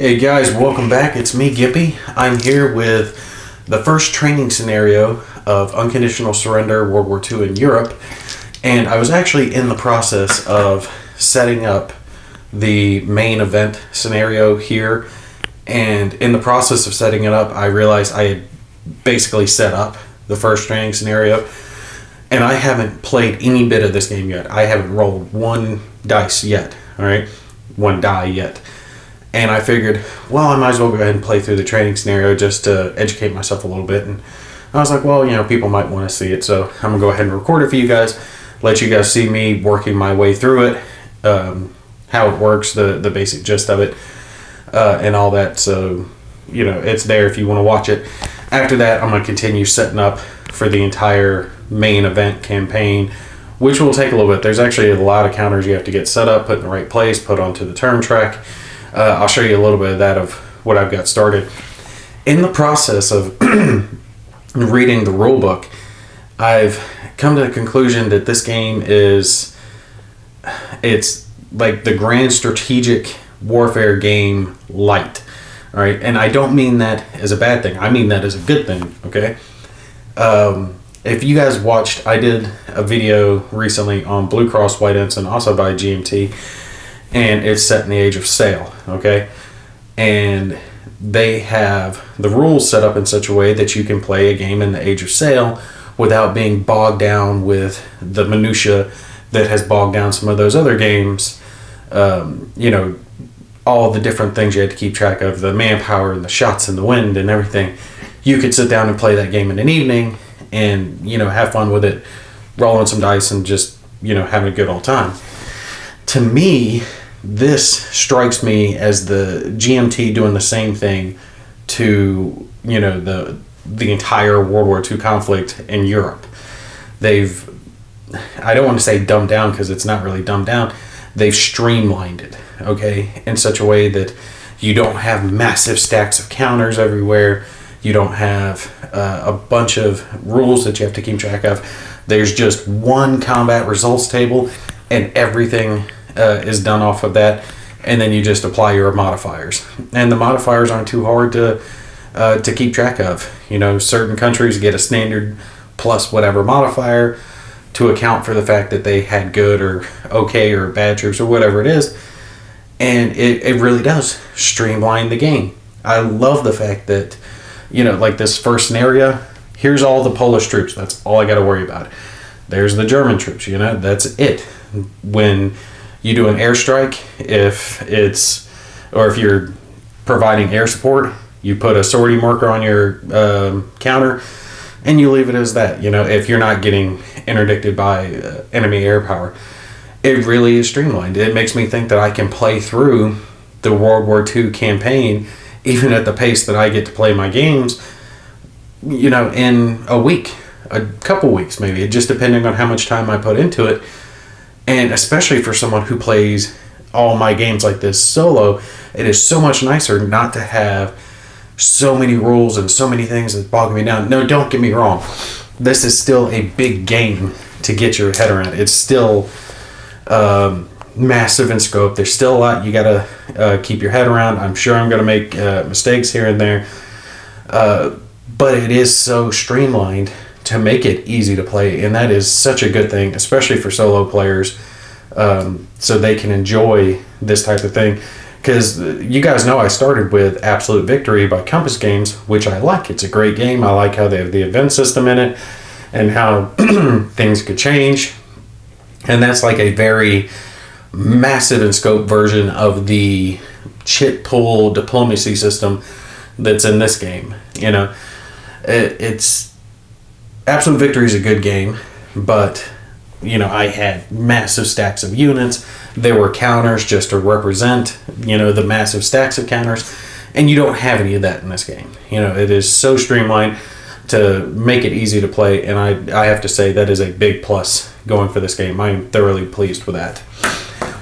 Hey guys, welcome back. It's me, Gippy. I'm here with the first training scenario of Unconditional Surrender World War II in Europe. And I was actually in the process of setting up the main event scenario here. And in the process of setting it up, I realized I had basically set up the first training scenario. And I haven't played any bit of this game yet. I haven't rolled one dice yet, all right? One die yet. And I figured, well, I might as well go ahead and play through the training scenario just to educate myself a little bit. And I was like, well, people might want to see it. So I'm going to go ahead and record it for you guys, let you guys see me working my way through it, how it works, the basic gist of it, and all that. So, it's there if you want to watch it. After that, I'm going to continue setting up for the entire main event campaign, which will take a little bit. There's actually a lot of counters you have to get set up, put in the right place, put onto the turn track. I'll show you a little bit of that of what I've got started. In the process of reading the rule book, I've come to the conclusion that this game it's like the grand strategic warfare game light. All right, and I don't mean that as a bad thing. I mean that as a good thing, okay? If you guys watched, I did a video recently on Blue Cross White Ensign, also by GMT, and it's set in the Age of Sail, okay? And they have the rules set up in such a way that you can play a game in the Age of Sail without being bogged down with the minutia that has bogged down some of those other games. All the different things you had to keep track of, the manpower and the shots in the wind and everything. You could sit down and play that game in an evening and, have fun with it, rolling some dice and just, having a good old time. To me, this strikes me as the GMT doing the same thing to, the entire World War II conflict in Europe. I don't want to say dumbed down because it's not really dumbed down. They've streamlined it, okay, in such a way that you don't have massive stacks of counters everywhere. You don't have a bunch of rules that you have to keep track of. There's just one combat results table and everything is done off of that, and then you just apply your modifiers, and the modifiers aren't too hard to keep track of. Certain countries get a standard plus whatever modifier to account for the fact that they had good or okay or bad troops or whatever it is, and it really does streamline the game. I love the fact that like this first scenario, here's all the Polish troops, that's all I got to worry about. There's the German troops, that's it. When you do an airstrike, if you're providing air support, you put a sortie marker on your counter, and you leave it as that. If you're not getting interdicted by enemy air power, it really is streamlined. It makes me think that I can play through the World War II campaign, even at the pace that I get to play my games, in a week, a couple weeks maybe, just depending on how much time I put into it. And especially for someone who plays all my games like this solo, it is so much nicer not to have so many rules and so many things that bog me down. No, don't get me wrong. This is still a big game to get your head around. It's still massive in scope. There's still a lot you gotta keep your head around. I'm sure I'm gonna make mistakes here and there, but it is so streamlined to make it easy to play, and that is such a good thing, especially for solo players, so they can enjoy this type of thing. Because you guys know I started with Absolute Victory by Compass Games, which I like. It's a great game. I like how they have the event system in it and how things could change, and that's like a very massive in scope version of the chit pool diplomacy system that's in this game. It's Absolute Victory is a good game, but I had massive stacks of units. There were counters just to represent the massive stacks of counters, and you don't have any of that in this game. It is so streamlined to make it easy to play, and I have to say that is a big plus going for this game. I am thoroughly pleased with that.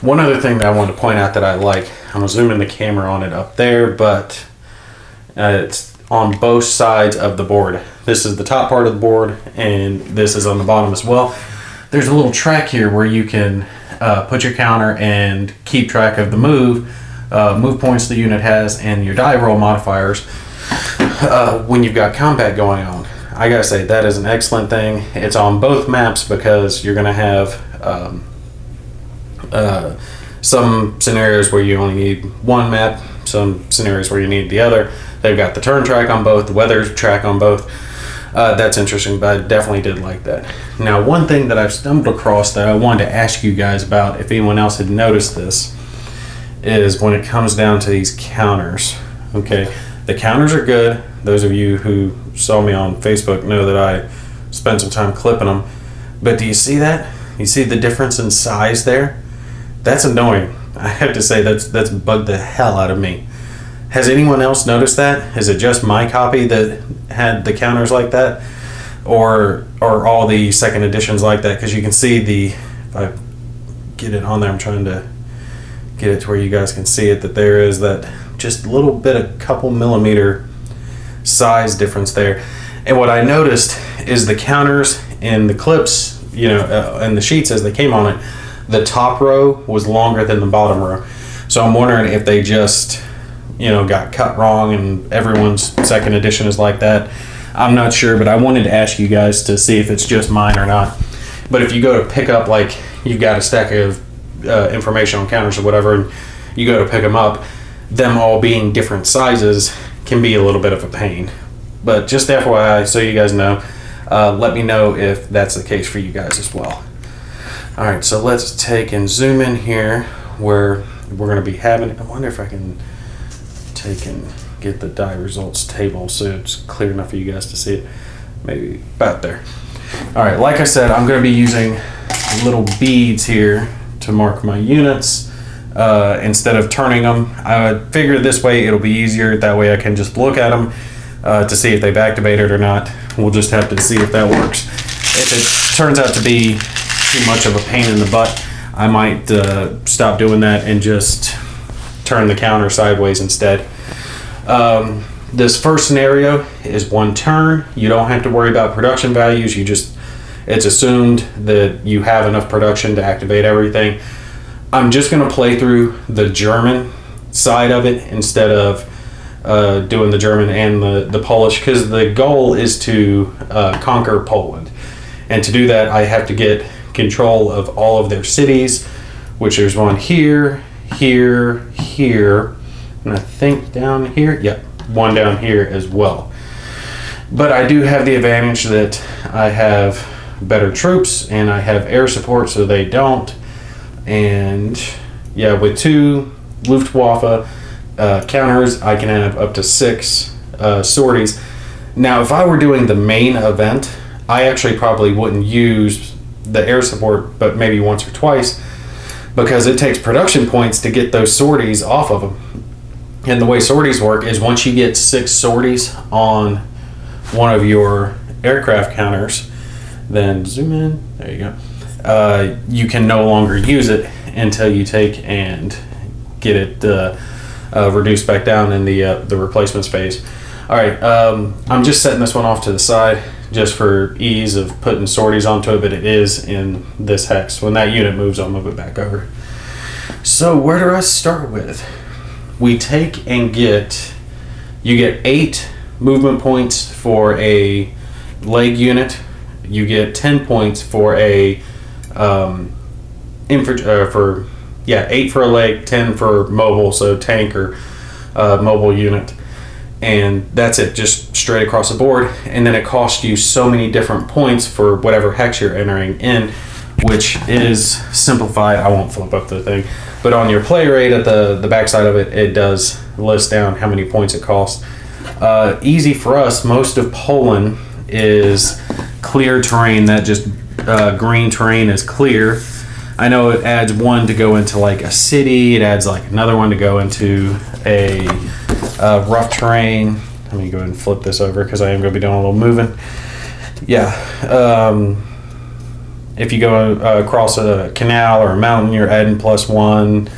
One other thing that I want to point out that I like, I'm going to zoom in the camera on it up there, but it's on both sides of the board. This is the top part of the board, and this is on the bottom as well. There's a little track here where you can put your counter and keep track of the move move points the unit has, and your die roll modifiers when you've got combat going on. I gotta say, that is an excellent thing. It's on both maps because you're gonna have some scenarios where you only need one map, some scenarios where you need the other. They've got the turn track on both, the weather track on both. That's interesting, but I definitely did like that. Now, one thing that I've stumbled across that I wanted to ask you guys about, if anyone else had noticed this, is when it comes down to these counters. Okay, the counters are good. Those of you who saw me on Facebook know that I spent some time clipping them. But do you see that? You see the difference in size there? That's annoying. I have to say that's bugged the hell out of me. Has anyone else noticed that? Is it just my copy that had the counters like that? Or all the second editions like that? Because you can see if I get it on there, I'm trying to get it to where you guys can see it, that there is that just little bit, a couple millimeter size difference there. And what I noticed is the counters in the clips, and the sheets as they came on it, the top row was longer than the bottom row. So I'm wondering if they just, got cut wrong and everyone's second edition is like that. I'm not sure, but I wanted to ask you guys to see if it's just mine or not. But if you go to pick up, like, you've got a stack of information on counters or whatever, and you go to pick them up, them all being different sizes can be a little bit of a pain. But just FYI, so you guys know, let me know if that's the case for you guys as well. Alright, so let's take and zoom in here where we're going to be having, I wonder if I can take and get the die results table so it's clear enough for you guys to see it. Maybe about there. Alright, like I said, I'm going to be using little beads here to mark my units instead of turning them. I figure this way it'll be easier. That way I can just look at them to see if they've activated or not. We'll just have to see if that works. If it turns out to be too much of a pain in the butt, I might stop doing that and just turn the counter sideways instead. This first scenario is one turn. You don't have to worry about production values. It's assumed that you have enough production to activate everything. I'm just going to play through the German side of it instead of doing the German and the Polish, because the goal is to conquer Poland. And to do that, I have to get control of all of their cities, which there's one here, here, here, and I think down here. Yep, one down here as well. But I do have the advantage that I have better troops and I have air support, so they don't. And yeah, with 2 Luftwaffe counters, I can have up to 6 sorties. Now, if I were doing the main event, I actually probably wouldn't use the air support, but maybe once or twice, because it takes production points to get those sorties off of them. And the way sorties work is once you get 6 sorties on one of your aircraft counters, then zoom in, there you go, you can no longer use it until you take and get it reduced back down in the replacement phase. Alright, I'm just setting this one off to the side just for ease of putting sorties onto it, but it is in this hex. When that unit moves, I'll move it back over. So where do I start with? We take and you get 8 movement points for a leg unit. You get 10 points for a 8 for a leg, 10 for mobile, so tank or mobile unit. And that's it, just straight across the board. And then it costs you so many different points for whatever hex you're entering in, which is simplified. I won't flip up the thing, but on your play rate at the backside of it, it does list down how many points it costs. Easy for us, most of Poland is clear terrain. That just green terrain is clear. I know it adds 1 to go into like a city. It adds like another 1 to go into a rough terrain. Let me go ahead and flip this over because I am going to be doing a little moving. Yeah. If you go across a canal or a mountain, you're adding +1.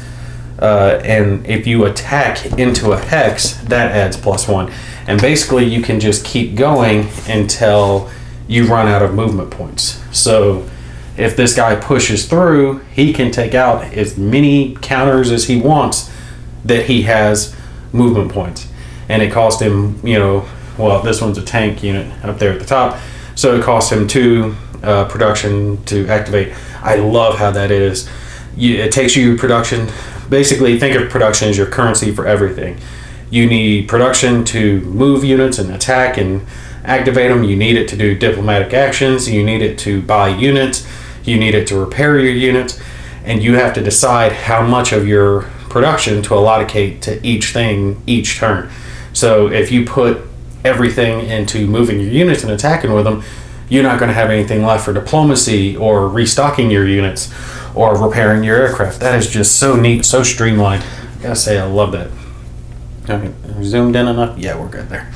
And if you attack into a hex, that adds +1. And basically you can just keep going until you run out of movement points. So if this guy pushes through, he can take out as many counters as he wants that he has movement points. And it cost him, well, this one's a tank unit up there at the top, so it cost him 2 production to activate. I love how that is. It takes you production. Basically, think of production as your currency for everything. You need production to move units and attack and activate them. You need it to do diplomatic actions. You need it to buy units. You need it to repair your units. And you have to decide how much of your production to allocate to each thing each turn. So if you put everything into moving your units and attacking with them, you're not going to have anything left for diplomacy or restocking your units or repairing your aircraft. That is just so neat, so streamlined. I gotta say, I love that. Okay, zoomed in enough? Yeah, we're good there.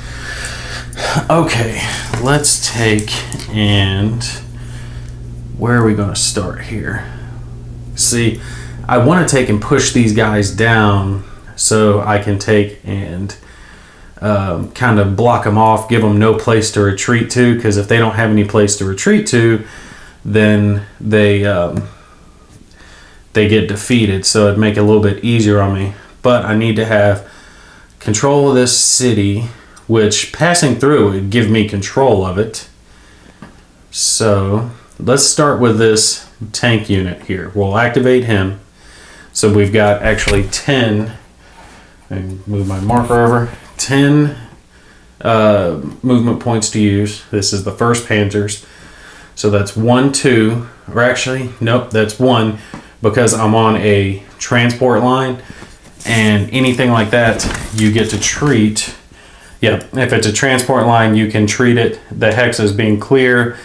Okay, let's take and where are we going to start here? See, I want to take and push these guys down so I can take and kind of block them off, give them no place to retreat to, because if they don't have any place to retreat to, then they get defeated. So it'd make it a little bit easier on me. But I need to have control of this city, which passing through would give me control of it. So let's start with this tank unit here. We'll activate him. So we've got actually 10, and move my marker over, 10 movement points to use. This is the 1st Panzers. So that's 1, 2, or actually, nope, that's 1, because I'm on a transport line. And anything like that, you get to treat. Yeah, if it's a transport line, you can treat it, the hex as being clear,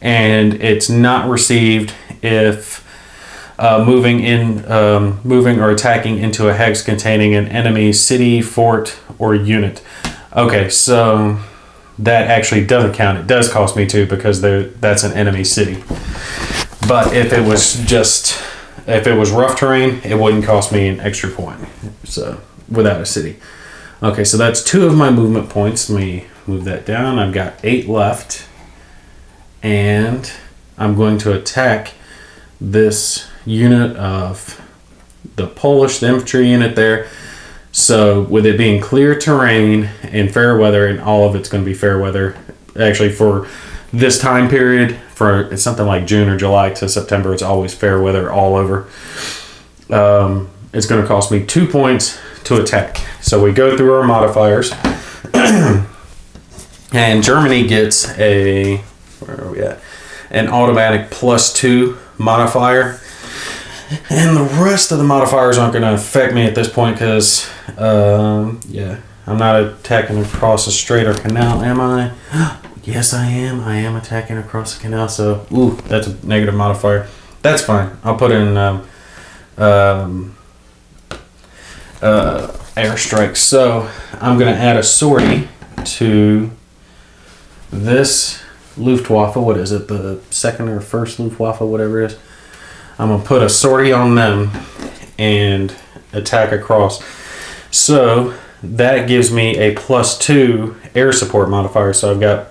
and it's not received if moving or attacking into a hex containing an enemy city, fort, or unit. Okay, so that actually doesn't count. It does cost me 2 because that's an enemy city. But if it was rough terrain, it wouldn't cost me an extra point. So without a city. Okay, so that's 2 of my movement points. Let me move that down. I've got 8 left. And I'm going to attack this unit of the Polish, the infantry unit there. So with it being clear terrain and fair weather, and all of it's going to be fair weather, actually for this time period, for it's something like June or July to September, it's always fair weather all over. It's going to cost me 2 points to attack. So we go through our modifiers. And Germany gets where are we at? An automatic +2 modifier. And the rest of the modifiers aren't going to affect me at this point because, yeah, I'm not attacking across a strait or canal, am I? Yes, I am. I am attacking across the canal, so, ooh, that's a negative modifier. That's fine. I'll put in airstrikes. So I'm going to add a sortie to this Luftwaffe. What is it? The 2nd or 1st Luftwaffe, whatever it is. I'm going to put a sortie on them and attack across. So that gives me a +2 air support modifier. So I've got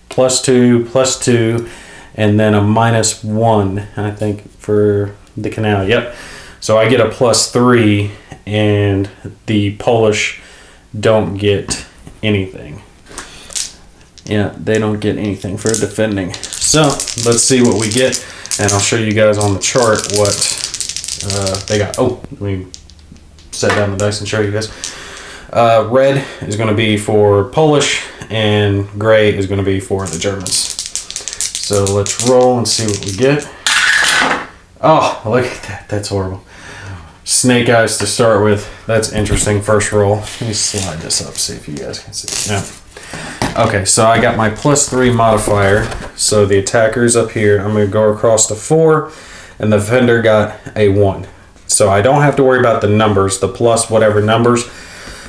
+2, +2, and then a -1, I think, for the canal. Yep. So I get a +3, and the Polish don't get anything. Yeah, they don't get anything for defending. So let's see what we get, and I'll show you guys on the chart what they got. Oh, let me set down the dice and show you guys. Red is going to be for Polish, and gray is going to be for the Germans. So let's roll and see what we get. Oh, look at that. That's horrible. Snake eyes to start with. That's interesting. First roll. Let me slide this up, see if you guys can see. Yeah. Okay, so I got my +3 modifier. So the attacker's up here. I'm going to go across to 4, and the defender got a 1. So I don't have to worry about the numbers. The plus whatever numbers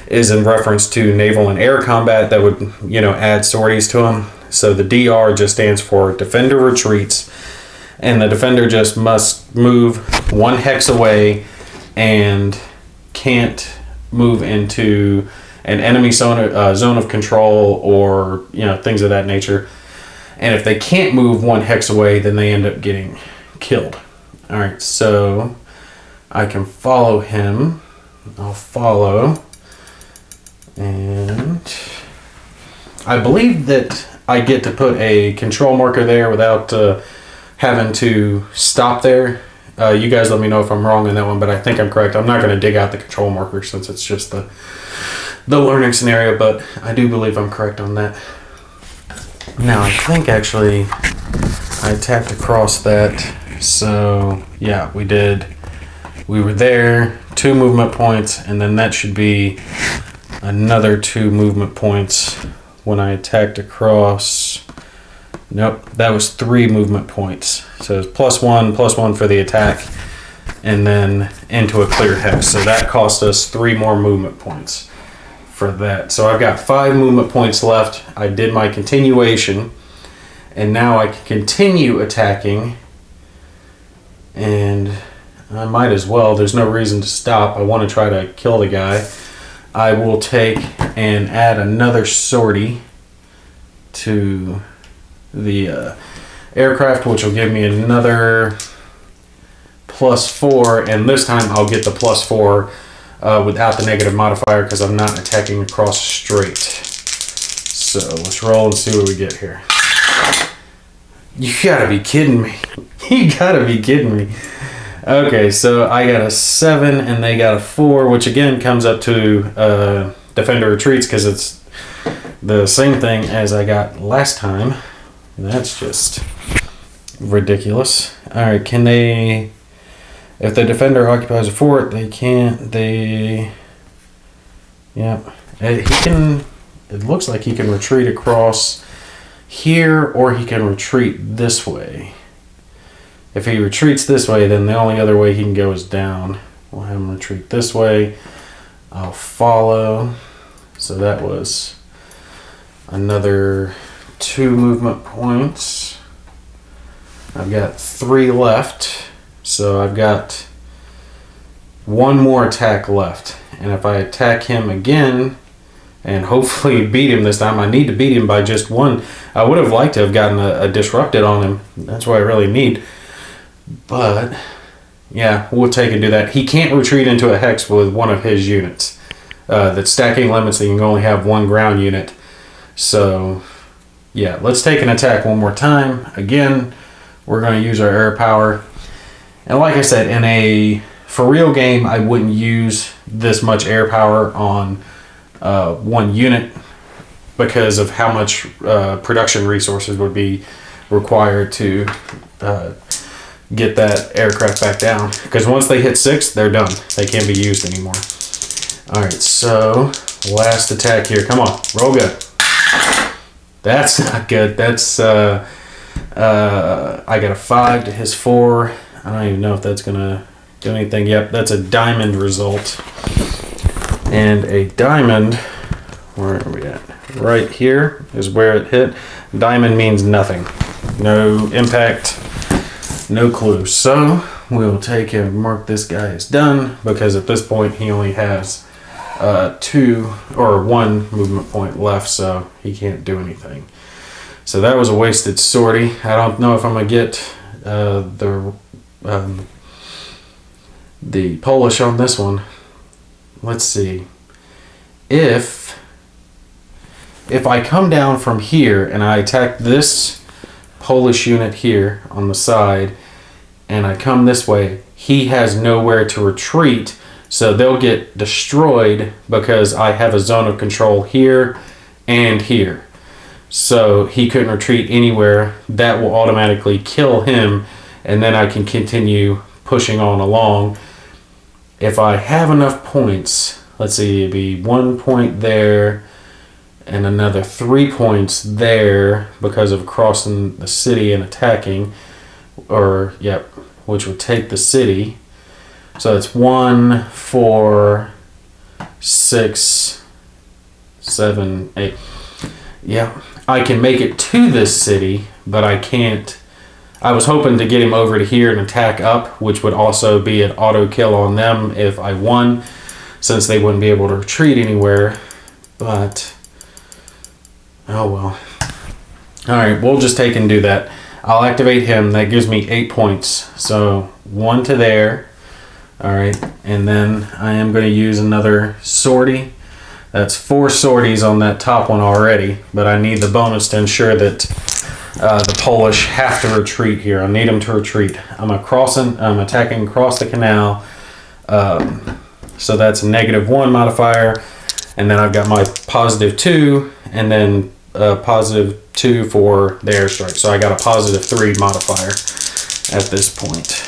is in reference to naval and air combat that would, add sorties to them. So the DR just stands for defender retreats, and the defender just must move 1 hex away and can't move into an enemy zone of control or things of that nature. And if they can't move 1 hex away, then they end up getting killed. All right, so I can follow him. I'll follow. And I believe that I get to put a control marker there without having to stop there. You guys let me know if I'm wrong on that one, but I think I'm correct. I'm not going to dig out the control marker since it's just the learning scenario, but I do believe I'm correct on that. Now, I think actually I tapped across that. So, yeah, we did. We were there, 2 movement points, and then that should be another 2 movement points when I attacked across. Nope, that was 3 movement points. So it's +1 for the attack, and then into a clear hex. So that cost us 3 more movement points for that. So I've got 5 movement points left. I did my continuation, and now I can continue attacking, and I might as well. There's no reason to stop. I want to try to kill the guy. I will take and add another sortie to the aircraft, which will give me another +4, and this time I'll get the +4 without the negative modifier because I'm not attacking across straight. So let's roll and see what we get here. You gotta be kidding me. You gotta be kidding me. Okay, so I got a 7 and they got a 4, which again comes up to defender retreats because it's the same thing as I got last time. That's just ridiculous. Alright, can they... If the defender occupies a fort, they can't... They... Yeah. He can... It looks like he can retreat across here, or he can retreat this way. If he retreats this way, then the only other way he can go is down. We'll have him retreat this way. I'll follow. So that was another 2 movement points. I've got 3 left. So I've got 1 more attack left. And if I attack him again, and hopefully beat him this time, I need to beat him by just 1. I would have liked to have gotten a disrupted on him. That's what I really need. But, yeah, we'll take and do that. He can't retreat into a hex with one of his units. That stacking limits that you can only have 1 ground unit. So, yeah, let's take an attack one more time. Again, we're going to use our air power. And like I said, in a for real game, I wouldn't use this much air power on 1 unit because of how much production resources would be required to get that aircraft back down. Because once they hit 6, they're done. They can't be used anymore. Alright, so last attack here. Come on, roll good. That's not good. That's I got a 5 to his 4. I don't even know if that's gonna do anything. Yep, that's a diamond result. And a diamond, where are we at? Right here is where it hit. Diamond means nothing. No impact, no clue. So we'll take and mark this guy as done because at this point he only has 2 or 1 movement point left, so he can't do anything. So that was a wasted sortie. I don't know if I'm gonna get the Polish on this one. Let's see. If I come down from here and I attack this Polish unit here on the side and I come this way, he has nowhere to retreat, so they'll get destroyed because I have a zone of control here and here. So he couldn't retreat anywhere. That will automatically kill him, and then I can continue pushing on along. If I have enough points, let's see, it'd be 1 point there and another 3 points there because of crossing the city and attacking, or yep, which would take the city. So it's 1, 4, 6, 7, 8. Yeah, I can make it to this city, but I can't. I was hoping to get him over to here and attack up, which would also be an auto kill on them if I won, since they wouldn't be able to retreat anywhere. But oh well. Alright, we'll just take and do that. I'll activate him. That gives me 8 points. So 1 to there, All right, and then I am going to use another sortie. That's 4 sorties on that top one already, but I need the bonus to ensure that the Polish have to retreat here. I need them to retreat. I'm attacking across the canal, so that's a -1 modifier, and then I've got my +2, and then +2 for the airstrike. So I got a +3 modifier at this point.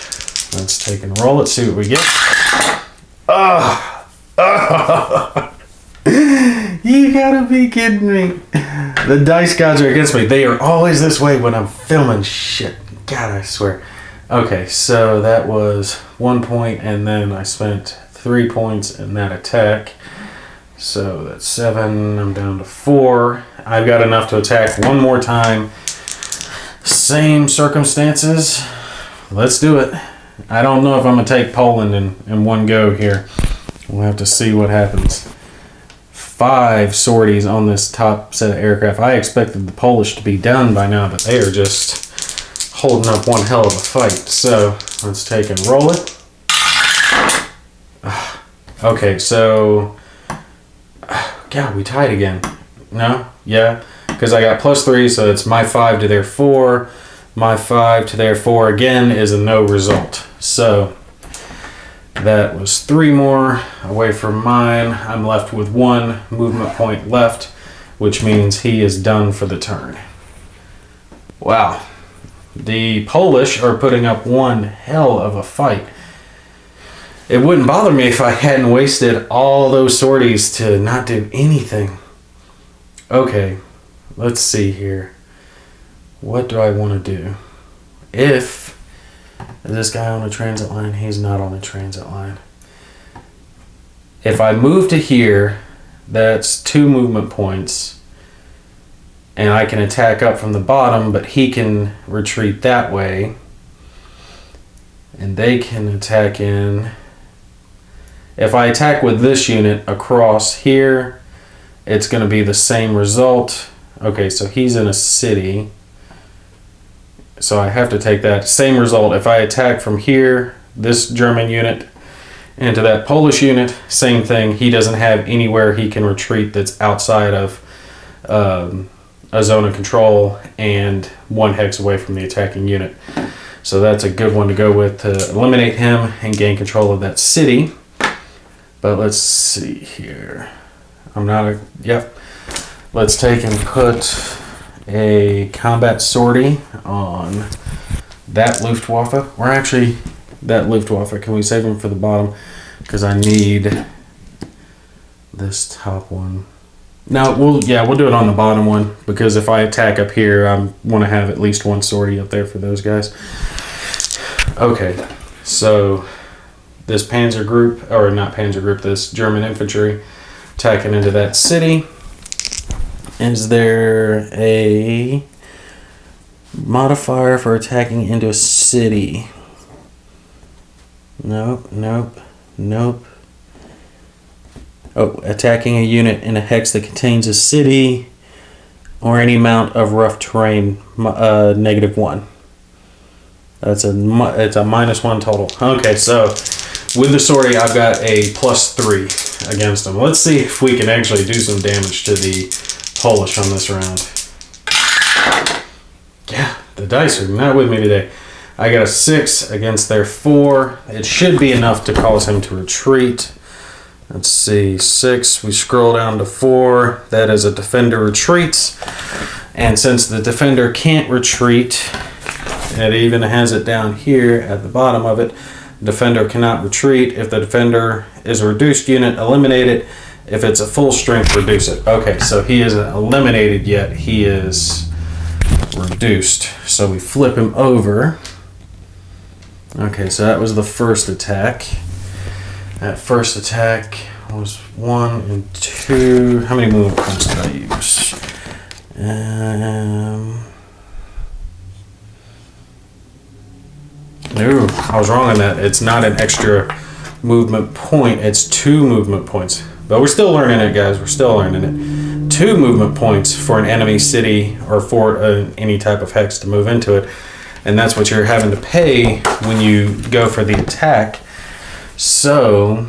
Let's take and roll it, see what we get. You gotta be kidding me. The dice gods are against me. They are always this way when I'm filming shit. God, I swear. Okay, so that was 1 point, and then I spent 3 points in that attack. So that's 7. I'm down to 4. I've got enough to attack one more time. Same circumstances. Let's do it. I don't know if I'm going to take Poland in one go here. We'll have to see what happens. 5 sorties on this top set of aircraft. I expected the Polish to be done by now, but they are just holding up one hell of a fight. So let's take and roll it. Okay, so... God, we tied again. No? Yeah? Because I got +3, so it's my 5 to their 4. My 5 to their 4 again is a no result. So that was 3 more away from mine. I'm left with 1 movement point left, which means he is done for the turn. Wow. The Polish are putting up one hell of a fight. It wouldn't bother me if I hadn't wasted all those sorties to not do anything. Okay, let's see here. What do I want to do? Is this guy on a transit line? He's not on a transit line. If I move to here, that's 2 movement points. And I can attack up from the bottom, but he can retreat that way. And they can attack in. If I attack with this unit across here, it's going to be the same result. Okay, so he's in a city. So I have to take that same result. If I attack from here, this German unit, into that Polish unit, same thing. He doesn't have anywhere he can retreat that's outside of a zone of control and 1 hex away from the attacking unit. So that's a good one to go with to eliminate him and gain control of that city. But let's see here. Yep. Let's take and put a combat sortie on that Luftwaffe. That Luftwaffe. Can we save him for the bottom? Because I need this top one. No, we'll do it on the bottom one, because if I attack up here, I want to have at least 1 sortie up there for those guys. Okay, so this panzer group, or not panzer group, this German infantry attacking into that city. Is there a modifier for attacking into a city? Nope. Oh, attacking a unit in a hex that contains a city or any amount of rough terrain, -1. It's a -1 total. Okay, so with the sortie, I've got a +3 against them. Let's see if we can actually do some damage to the Polish on this round. Yeah, the dice are not with me today. I got a 6 against their 4. It should be enough to cause him to retreat. Let's see, 6. We scroll down to 4. That is a defender retreats. And since the defender can't retreat, it even has it down here at the bottom of it. Defender cannot retreat. If the defender is a reduced unit, eliminate it. If it's a full strength, reduce it. Okay, so he isn't eliminated yet. He is reduced. So we flip him over. Okay, so that was the first attack. That first attack was 1 and 2. How many movement points did I use? No, I was wrong on that. It's not an extra movement point. It's 2 movement points. But we're still learning it, guys. We're still learning it. 2 movement points for an enemy city or for any type of hex to move into it. And that's what you're having to pay when you go for the attack. So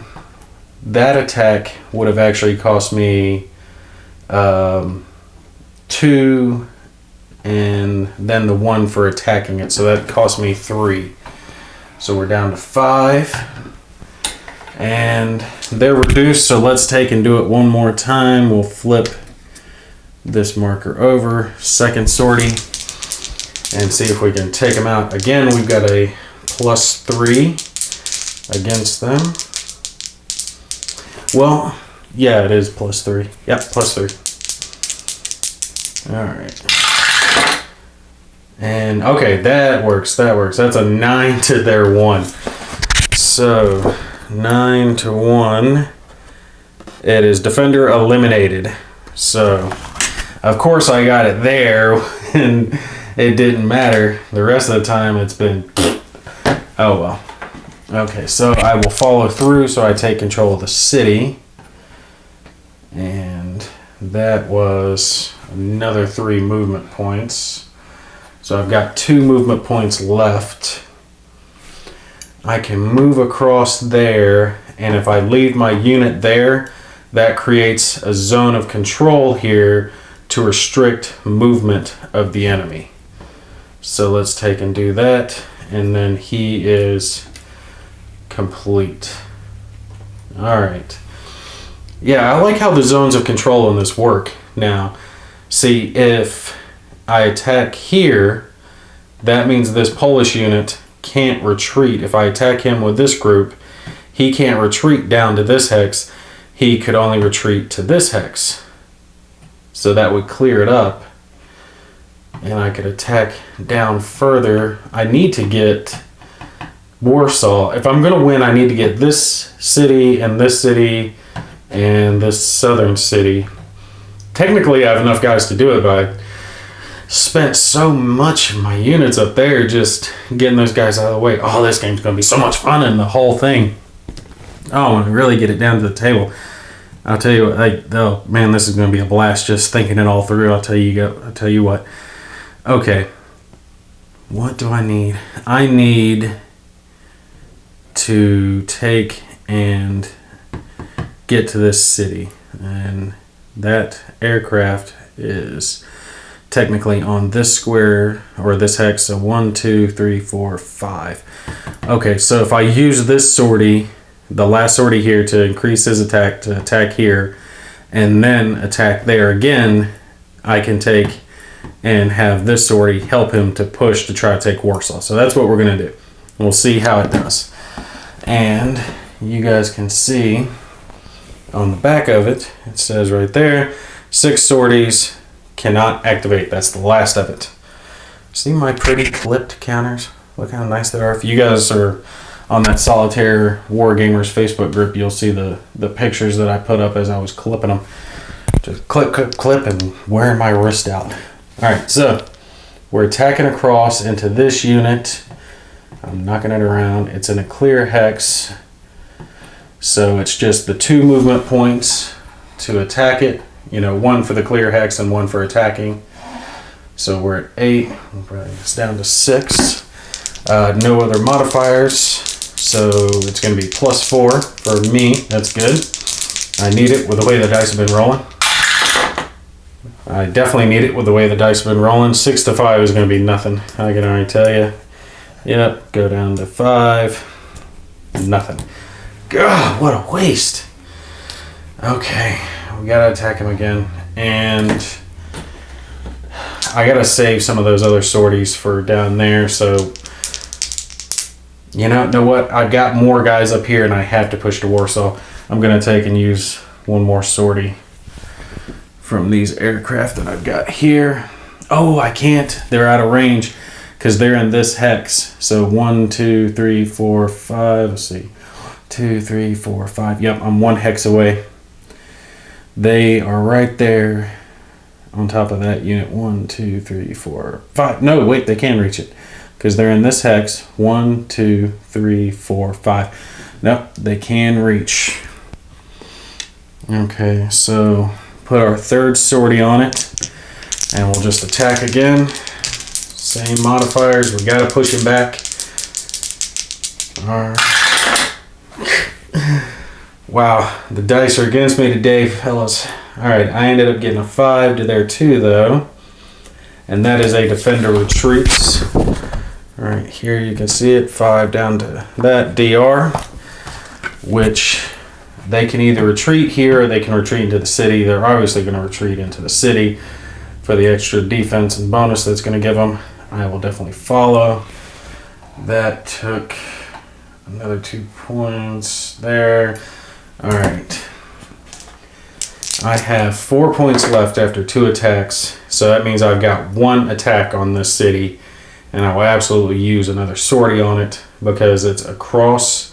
that attack would have actually cost me 2 and then the 1 for attacking it. So that cost me 3. So we're down to 5. And they're reduced, so let's take and do it one more time. We'll flip this marker over, second sortie, and see if we can take them out. Again, we've got a +3 against them. Well, yeah, it is +3. Yep, +3. All right. And okay, that works. That's a 9 to their 1. So 9 to 1. It is defender eliminated. So, of course, I got it there, and it didn't matter. The rest of the time, it's been, oh well. Okay, so I will follow through. So I take control of the city, and that was another 3 movement points. So I've got 2 movement points left. I can move across there, and if I leave my unit there, that creates a zone of control here to restrict movement of the enemy. So let's take and do that, and then he is complete. All right. Yeah, I like how the zones of control in this work. Now, see, if I attack here, that means this Polish unit can't retreat. If I attack him with this group, he can't retreat down to this hex. He could only retreat to this hex. So that would clear it up, and I could attack down further. I need to get Warsaw. If I'm going to win, I need to get this city and this southern city. Technically, I have enough guys to do it, but I spent so much of my units up there just getting those guys out of the way. Oh, this game's going to be so much fun, and the whole thing. Oh, when I really get it down to the table, I'll tell you what, oh man, this is going to be a blast just thinking it all through. I'll tell you what. Okay. What do I need? I need to take and get to this city, and that aircraft is technically on this square or this hex. So 1, 2, 3, 4, 5. Okay, so if I use this sortie, the last sortie here, to increase his attack, to attack here and then attack there again, I can take and have this sortie help him to push to try to take Warsaw. So that's what we're going to do. We'll see how it does. And you guys can see on the back of it, it says right there, 6 sorties cannot activate. That's the last of it. See my pretty clipped counters? Look how nice they are. If you guys are on that Solitaire Wargamers Facebook group, you'll see the pictures that I put up as I was clipping them. Just clip, clip, clip, and wearing my wrist out. Alright, so we're attacking across into this unit. I'm knocking it around. It's in a clear hex. So it's just the 2 movement points to attack it. You know, 1 for the clear hex and 1 for attacking. So we're at 8. We'll bring this down to 6. No other modifiers. So it's going to be +4 for me. That's good. I need it with the way the dice have been rolling. I definitely need it with the way the dice have been rolling. 6 to 5 is going to be nothing. I can already tell you. Yep, go down to 5. Nothing. God, what a waste. Okay, we gotta attack him again. And I gotta save some of those other sorties for down there. So, you know what? I've got more guys up here and I have to push to Warsaw. I'm gonna take and use one more sortie from these aircraft that I've got here. Oh, I can't. They're out of range because they're in this hex. So 1, 2, 3, 4, 5. Let's see. 2, 3, 4, 5. Yep, I'm 1 hex away. They are right there on top of that unit. 1, 2, 3, 4, 5. No, wait, they can reach it because they're in this hex. 1, 2, 3, 4, 5. Nope, they can reach. Okay, so put our 3rd sortie on it and we'll just attack again. Same modifiers. We got to push him back. All right. Wow, the dice are against me today, fellas. Alright, I ended up getting a 5 to their 2, though. And that is a defender retreats. Alright, here you can see it, 5 down to that DR, which they can either retreat here or they can retreat into the city. They're obviously going to retreat into the city for the extra defense and bonus that's going to give them. I will definitely follow. That took another 2 points there. Alright. I have 4 points left after 2 attacks, so that means I've got 1 attack on this city, and I will absolutely use another sortie on it because it's across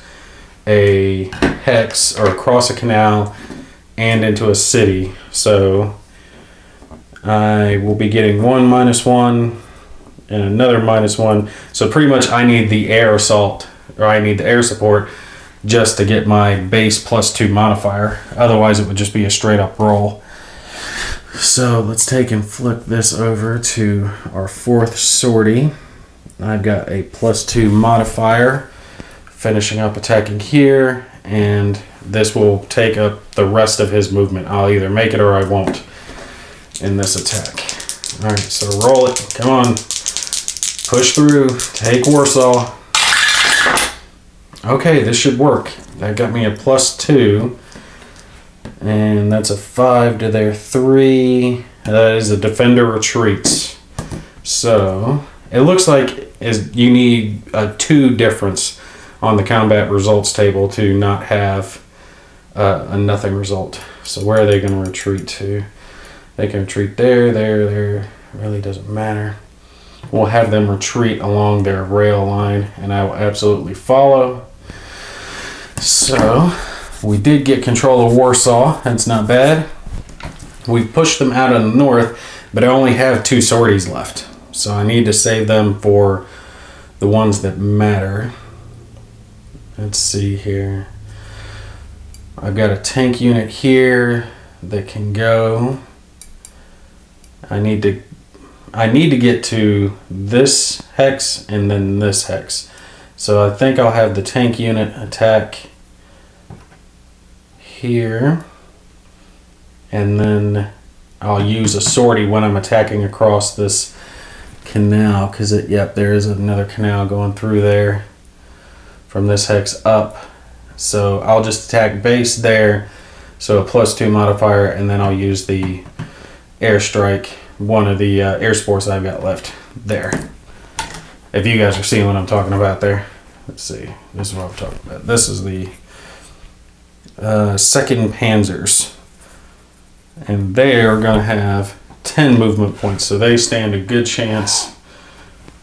a hex or across a canal and into a city. So I will be getting 1 -1 and another -1. So pretty much I need the air assault, or I need the air support just to get my base +2 modifier. Otherwise it would just be a straight up roll. So let's take and flip this over to our 4th sortie. I've got a +2 modifier, finishing up attacking here, and this will take up the rest of his movement. I'll either make it or I won't in this attack. Alright, so roll it. Come on. Push through. Take Warsaw. Okay, this should work. That got me a +2. And that's a 5 to their 3. That is a defender retreats. So it looks like you need a 2 difference on the combat results table to not have a nothing result. So where are they going to retreat to? They can retreat there, there, there. Really doesn't matter. We'll have them retreat along their rail line, and I will absolutely follow. So we did get control of Warsaw. That's not bad. We've pushed them out of the north, but I only have 2 sorties left. So I need to save them for the ones that matter. Let's see here. I've got a tank unit here that can go. I need to get to this hex and then this hex. So I think I'll have the tank unit attack here, and then I'll use a sortie when I'm attacking across this canal, because yep, there is another canal going through there from this hex up. So I'll just attack base there, so a +2 modifier, and then I'll use the airstrike, one of the air sports I've got left there. If you guys are seeing what I'm talking about there. Let's see, this is what I'm talking about. This is the 2nd Panzers, and they are going to have 10 movement points, so they stand a good chance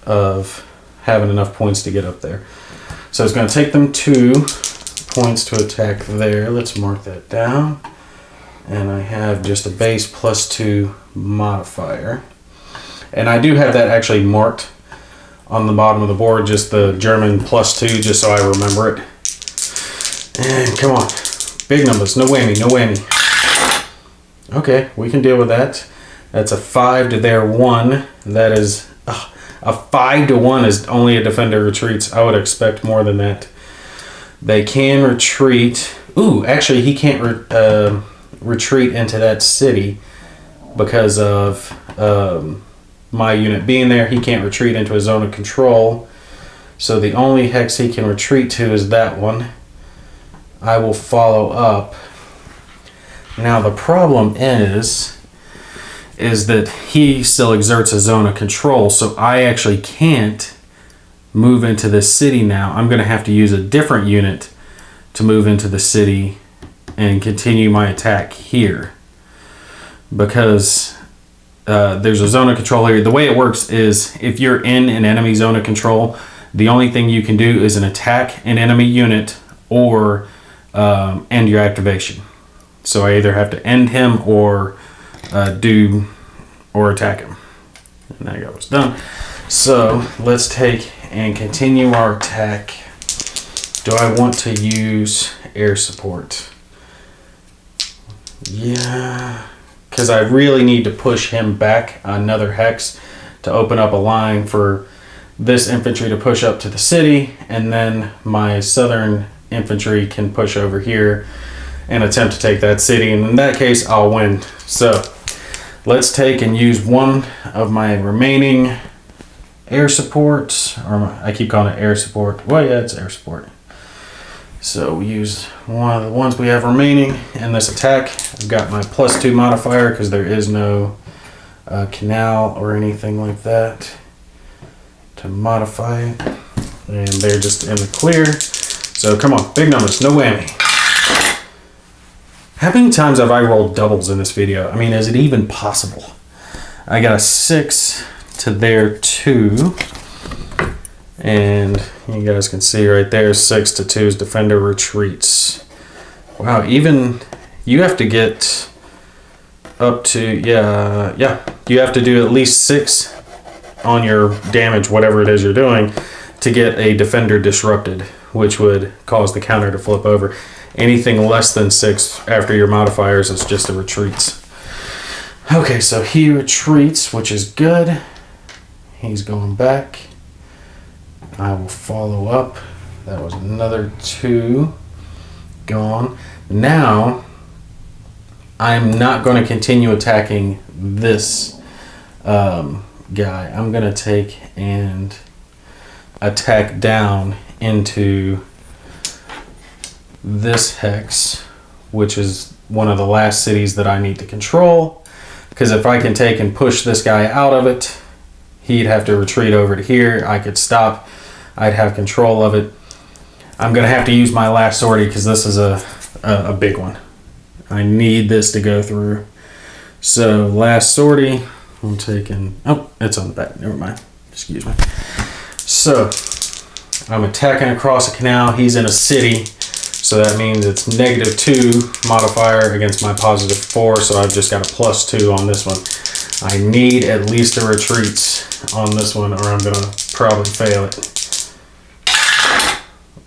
of having enough points to get up there. So it's going to take them 2 points to attack there. Let's mark that down, and I have just a base +2 modifier, and I do have that actually marked on the bottom of the board, just the German +2, just so I remember it. And come on. Big numbers, no whammy, no whammy. Okay, we can deal with that. That's a 5 to their 1. That is a 5 to 1 is only a defender retreats. I would expect more than that. They can retreat. Ooh, actually, he can't retreat into that city because of my unit being there. He can't retreat into a zone of control. So the only hex he can retreat to is that one. I will follow up. Now the problem is that he still exerts a zone of control, so I actually can't move into this city now. I'm going to have to use a different unit to move into the city and continue my attack here, because there's a zone of control here. The way it works is if you're in an enemy zone of control, the only thing you can do is an attack an enemy unit or end your activation. So I either have to end him or attack him. And that was done. So let's take and continue our attack. Do I want to use air support? Yeah, because I really need to push him back another hex to open up a line for this infantry to push up to the city, and then my southern infantry can push over here and attempt to take that city. And in that case, I'll win. So let's take and use one of my remaining air support, or I keep calling it air support. Well, yeah, it's air support. So we use one of the ones we have remaining in this attack. I've got my +2 modifier because there is no canal or anything like that to modify it. And they're just in the clear. So come on, big numbers, no whammy. How many times have I rolled doubles in this video? I mean, is it even possible? I got a 6 to their 2. And you guys can see right there, 6 to 2's defender retreats. Wow, even you have to get up to, yeah, you have to do at least 6 on your damage, whatever it is you're doing, to get a defender disrupted, which would cause the counter to flip over. Anything less than 6 after your modifiers is just a retreats. Okay, so he retreats, which is good. He's going back. I will follow up. That was another 2 gone. Now, I'm not going to continue attacking this guy. I'm going to take and attack down into this hex, which is one of the last cities that I need to control. Because if I can take and push this guy out of it, he'd have to retreat over to here. I could stop. I'd have control of it. I'm going to have to use my last sortie because this is a big one. I need this to go through. So last sortie, I'm taking, oh, it's on the back, never mind, excuse me. So I'm attacking across a canal. He's in a city, so that means it's -2 modifier against my +4, so I've just got a +2 on this one. I need at least a retreat on this one, or I'm going to probably fail it.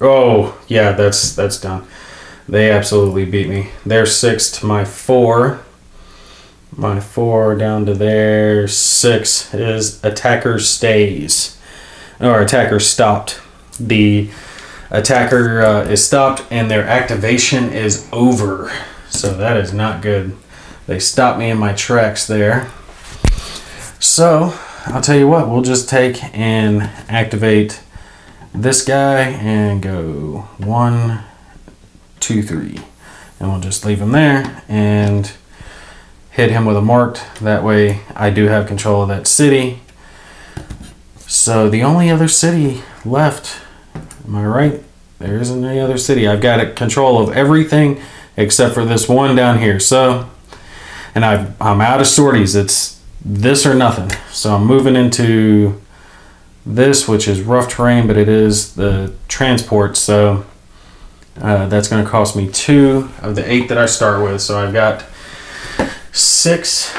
Oh, yeah, that's done. They absolutely beat me. They're 6 to my 4. My 4 down to their 6 is attacker stays. Or attacker stopped. The attacker is stopped and their activation is over. So that is not good. They stopped me in my tracks there. So I'll tell you what, we'll just take and activate this guy and go 1, 2, 3, and we'll just leave him there and hit him with a marked. That way I do have control of that city. So the only other city left, am I right? There isn't any other city. I've got control of everything except for this one down here. So, and I'm out of sorties. It's this or nothing. So I'm moving into this, which is rough terrain, but it is the transport. So that's going to cost me 2 of the 8 that I start with. So I've got 6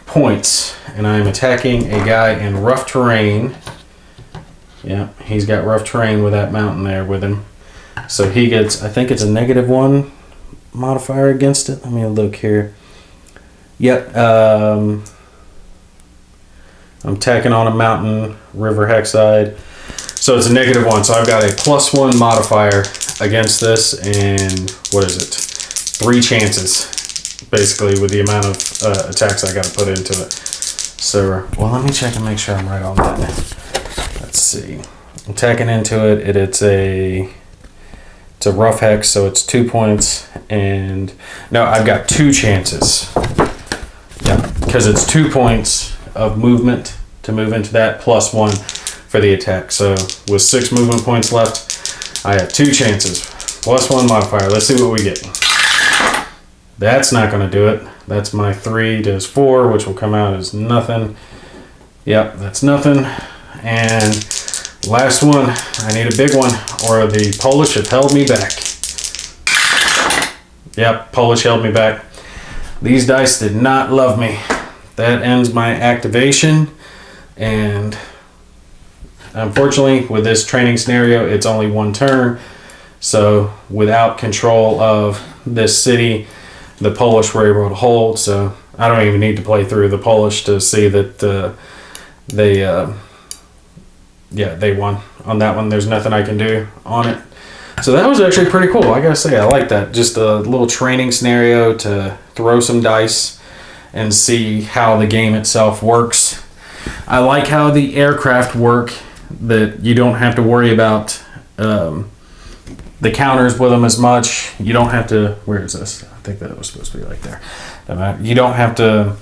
points, and I'm attacking a guy in rough terrain. Yeah, he's got rough terrain with that mountain there with him. So he gets, I think it's a -1 modifier against it. Let me look here. Yep. I'm tacking on a mountain, river hexide. So it's a -1. So I've got a +1 modifier against this, and what is it? 3 chances, basically, with the amount of attacks I got to put into it. So, well, let me check and make sure I'm right on that. Let's see. I'm tacking into it. It's a rough hex, so it's 2 points, and no, I've got 2 chances. Yeah, because it's 2 points of movement to move into that, +1 for the attack. So with 6 movement points left, I have 2 chances. +1 modifier. Let's see what we get. That's not going to do it. That's my 3 does 4, which will come out as nothing. Yep, that's nothing. And last one, I need a big one, or the Polish have held me back. Yep, Polish held me back. These dice did not love me. That ends my activation, and unfortunately with this training scenario it's only 1 turn, so without control of this city the Polish were able to hold. So I don't even need to play through the Polish to see that they won on that one. There's nothing I can do on it. So that was actually pretty cool. I gotta say, I like that. Just a little training scenario to throw some dice and see how the game itself works. I like how the aircraft work, that you don't have to worry about the counters with them as much. You don't have to, where is this? I think that was supposed to be like there. You don't have to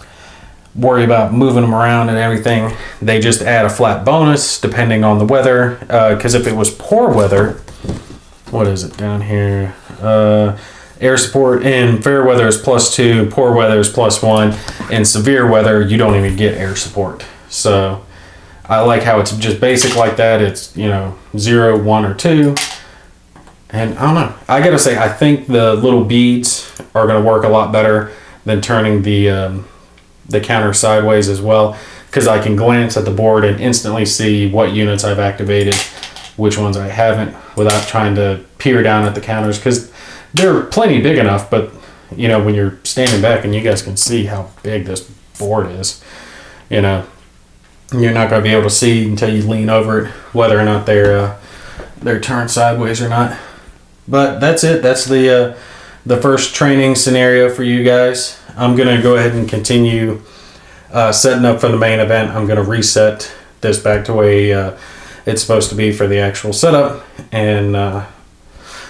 worry about moving them around and everything. They just add a flat bonus depending on the weather. Because if it was poor weather, what is it down here? Air support in fair weather is +2, poor weather is +1, and severe weather you don't even get air support. So I like how it's just basic like that. It's, you know, 0, 1, or 2. And I don't know. I gotta say, I think the little beads are gonna work a lot better than turning the counter sideways as well, because I can glance at the board and instantly see what units I've activated, which ones I haven't, without trying to peer down at the counters, because they're plenty big enough. But you know, when you're standing back and you guys can see how big this board is, you know, you're not going to be able to see until you lean over it whether or not they're turned sideways or not. But that's it. That's the first training scenario for you guys. I'm going to go ahead and continue setting up for the main event. I'm going to reset this back to the way it's supposed to be for the actual setup. And I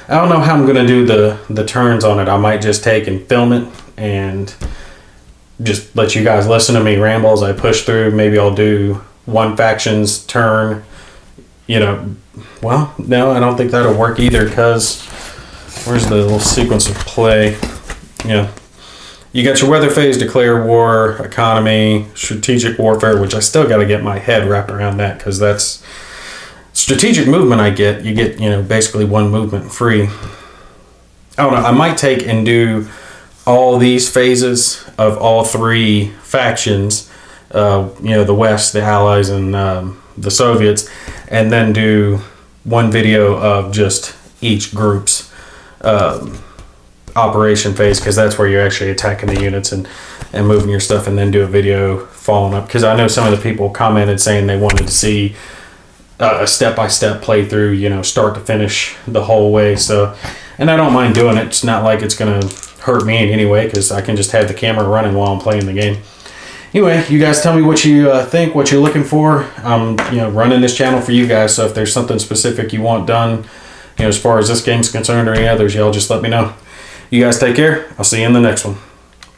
don't know how I'm going to do the turns on it. I might just take and film it and just let you guys listen to me ramble as I push through. Maybe I'll do one faction's turn. You know, well, no, I don't think that'll work either, because where's the little sequence of play? Yeah. You got your weather phase, declare war, economy, strategic warfare, which I still got to get my head wrapped around that, because that's strategic movement. You get, you know, basically one movement free. I don't know. I might take and do all these phases of all 3 factions, you know, the West, the Allies, and the Soviets, and then do one video of just each group's operation phase, because that's where you're actually attacking the units and moving your stuff, and then do a video following up, because I know some of the people commented saying they wanted to see a step-by-step playthrough, you know, start to finish the whole way. So, and I don't mind doing it. It's not like it's gonna hurt me in any way, because I can just have the camera running while I'm playing the game. Anyway, you guys tell me what you think, what you're looking for. I'm, you know, running this channel for you guys, so if there's something specific you want done, you know, as far as this game's concerned or any others, y'all just let me know. You guys take care. I'll see you in the next one.